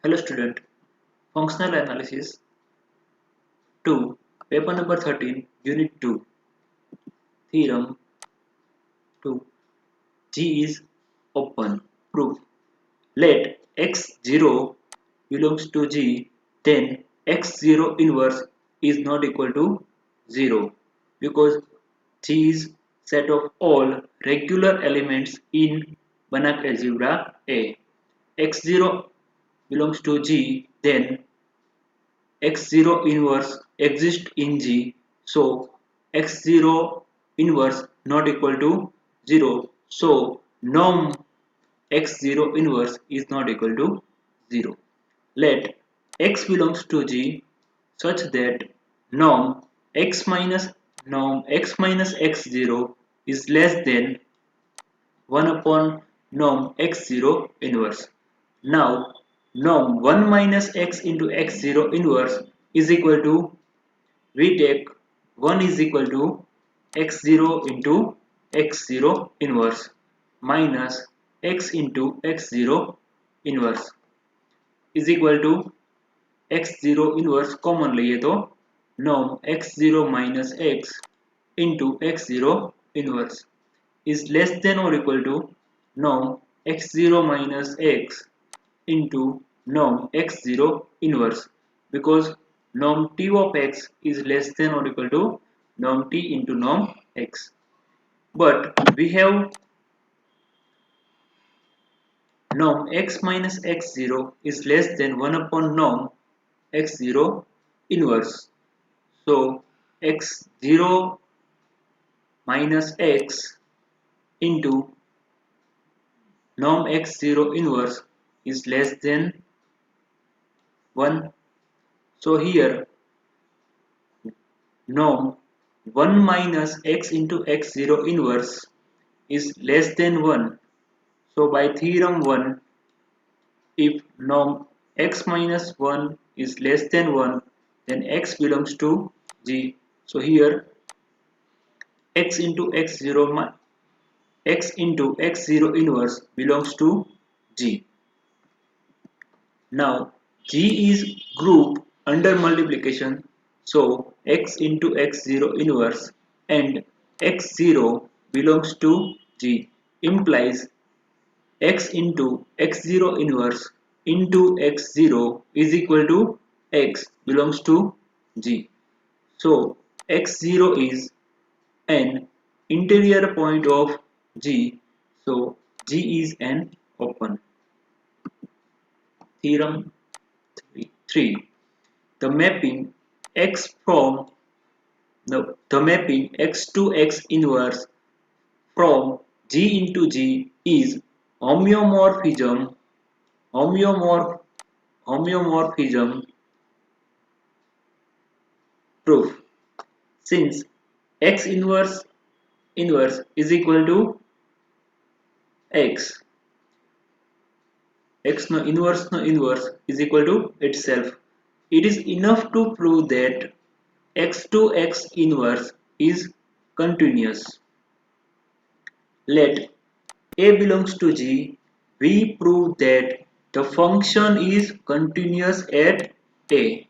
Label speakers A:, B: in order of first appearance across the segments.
A: Hello student, functional analysis 2, paper number 13, unit 2, theorem 2, G is open. Proof. Let x0 belongs to G, then x0 inverse is not equal to 0 because G is set of all regular elements in Banach algebra A. x0 belongs to G, then x0 inverse exists in G, so x0 inverse not equal to 0, so norm x0 inverse is not equal to 0. Let x belongs to G such that norm x minus x0 is less than 1 upon norm x0 inverse. Now norm 1 minus x into x0 inverse is equal to, we take 1 is equal to x0 into x0 inverse minus x into x0 inverse is equal to x0 inverse common लिए तो norm x0 minus x into x0 inverse is less than or equal to norm x0 minus x into norm x0 inverse because norm t of x is less than or equal to norm t into norm x. But we have norm x minus x0 is less than 1 upon norm x0 inverse. So x0 minus x into norm x0 inverse is less than 1. So here norm 1 minus x into x0 inverse is less than 1. So by theorem 1, if norm x minus 1 is less than 1, then x belongs to G. So here x into x0 inverse belongs to G. Now G is group under multiplication, so x into x0 inverse and x0 belongs to G implies x into x0 inverse into x0 is equal to x belongs to G. So x0 is an interior point of G, so G is an open. Theorem 3. The mapping x from the mapping x to x inverse from G into G is homeomorphism homeomorph, homeomorphism proof. Since x inverse is equal to x, x no inverse is equal to itself. It is enough to prove that x to x inverse is continuous. Let A belongs to G. We prove that the function is continuous at A.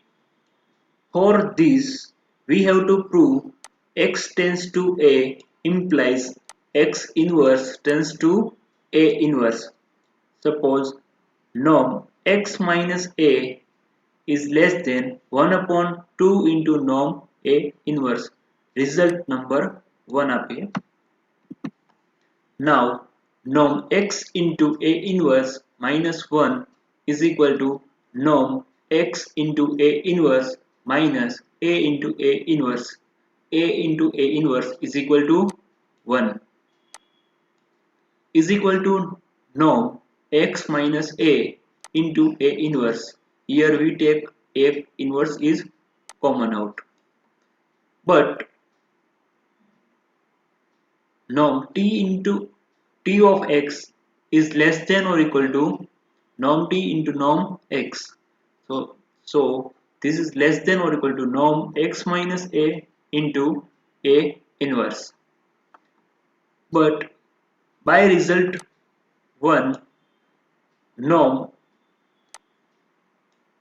A: For this, we have to prove x tends to A implies x inverse tends to A inverse. Suppose norm x minus A is less than 1 upon 2 into norm A inverse. Result number 1 up here. Now norm x into A inverse minus 1 is equal to norm x into A inverse minus A into A inverse. A into A inverse is equal to 1 is equal to norm x minus A into A inverse. Here we take A inverse is common out. But norm t of x is less than or equal to norm t into norm x. So this is less than or equal to norm x minus a into a inverse. But by result 1, norm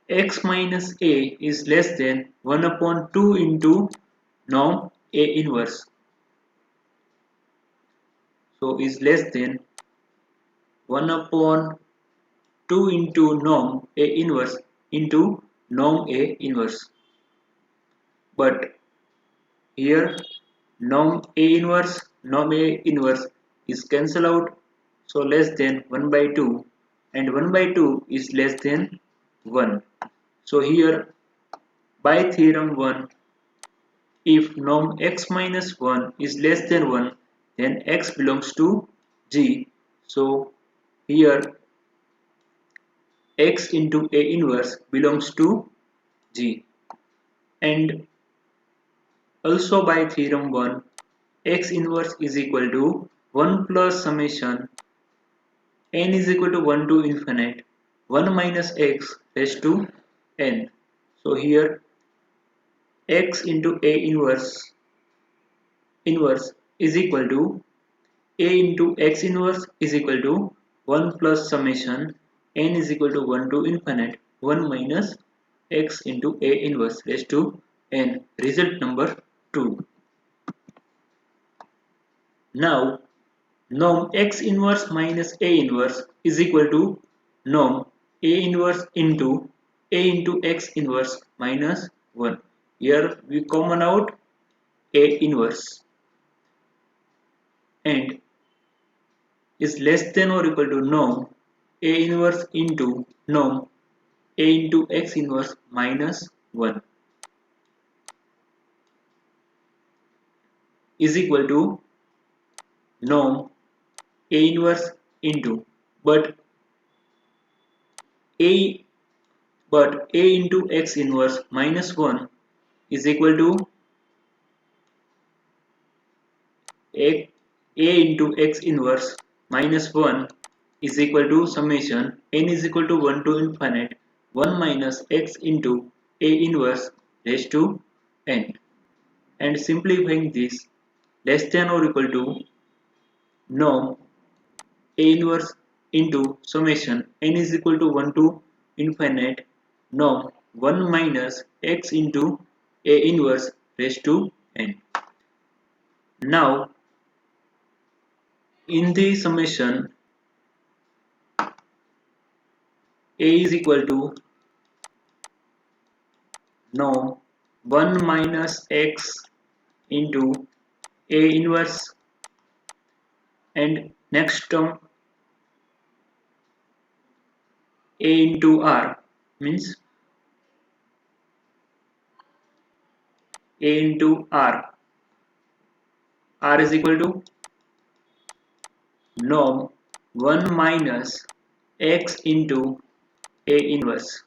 A: x minus a is less than 1 upon 2 into norm A inverse. So is less than 1 upon 2 into norm A inverse into norm A inverse. But here norm A inverse is cancelled out, so less than 1 by 2, and 1 by 2 is less than 1. So here by theorem 1, if norm x minus 1 is less than 1, then x belongs to G. So here x into A inverse belongs to G. And also by theorem 1, x inverse is equal to 1 plus summation n is equal to 1 to infinite 1 minus x raised to n. So here x into A inverse is equal to A into x inverse is equal to 1 plus summation n is equal to 1 to infinite 1 minus x into A inverse raised to n. Result number 2. Now norm x inverse minus A inverse is equal to norm A inverse into A into x inverse minus 1. Here we common out A inverse and is less than or equal to norm A inverse into norm A into x inverse minus 1 is equal to norm A inverse into but A A into x inverse minus 1 is equal to A into x inverse minus 1 is equal to summation n is equal to 1 to infinite 1 minus x into A inverse raised to n, and simplifying this less than or equal to norm A inverse into summation n is equal to 1 to infinite norm 1 minus x into A inverse raised to n. Now in the summation A is equal to norm 1 minus x into A inverse, and next term A into R means A into R is equal to norm 1 minus x into A inverse.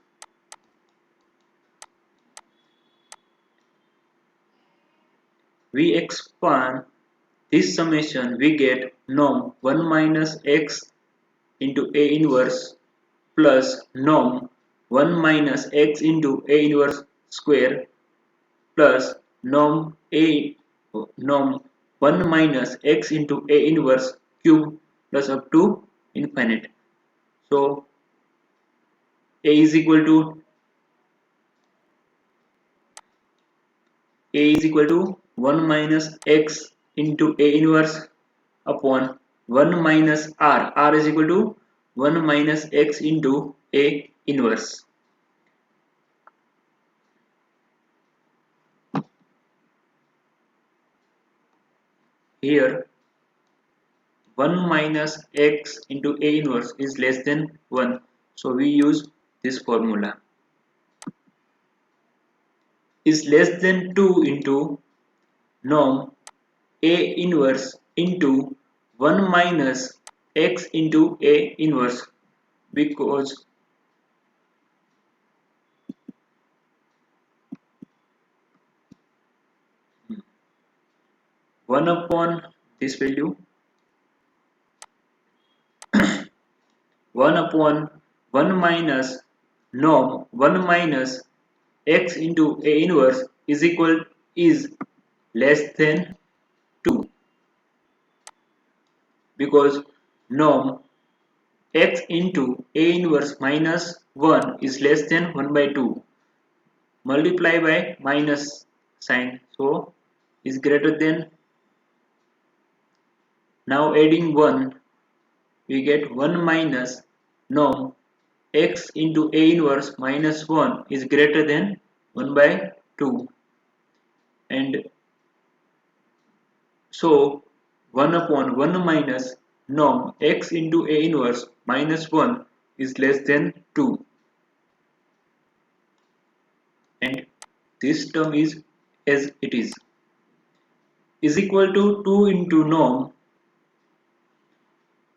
A: We expand this summation, we get norm 1 minus x into A inverse plus norm 1 minus x into A inverse square plus norm 1 minus x into A inverse cube plus up to infinite. So A is equal to 1 minus x into A inverse upon 1 minus R is equal to 1 minus x into A inverse. Here 1 minus x into A inverse is less than 1, so we use this formula. Is less than 2 into norm A inverse into 1 minus x into A inverse, because 1 upon this value 1 upon 1 minus norm 1 minus x into A inverse is less than 2, because norm x into A inverse minus 1 is less than 1 by 2. Multiply by minus sign. So is greater than. Now adding 1, we get 1 minus norm x into A inverse minus 1 is greater than 1 by 2. And so 1 upon 1 minus norm x into A inverse minus 1 is less than 2. And this term is as it is equal to 2 into norm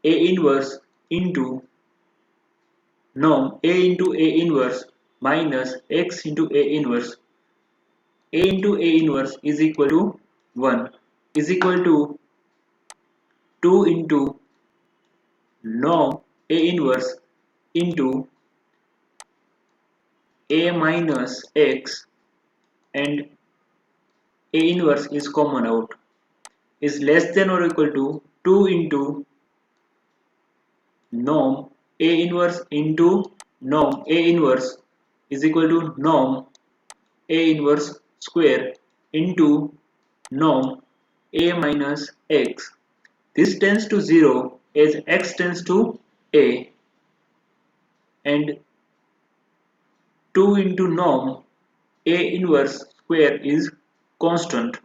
A: A inverse into norm A into A inverse minus x into A inverse. A into A inverse is equal to 1 is equal to 2 into norm A inverse into A minus x, and A inverse is common out, is less than or equal to 2 into norm A inverse into norm A inverse is equal to norm A inverse square into norm A minus x. This tends to 0 as x tends to A, and 2 into norm A inverse square is constant.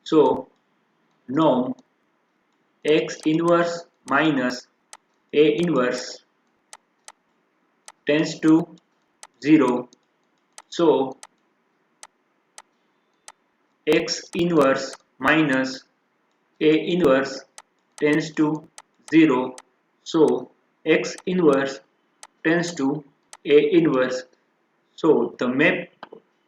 A: So norm x inverse minus A inverse tends to 0. So x inverse minus A inverse tends to 0. So x inverse tends to A inverse. So the map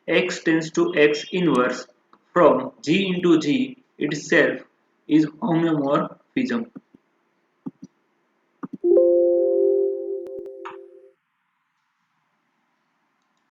A: x tends to x inverse from G into G itself is homeomorphism.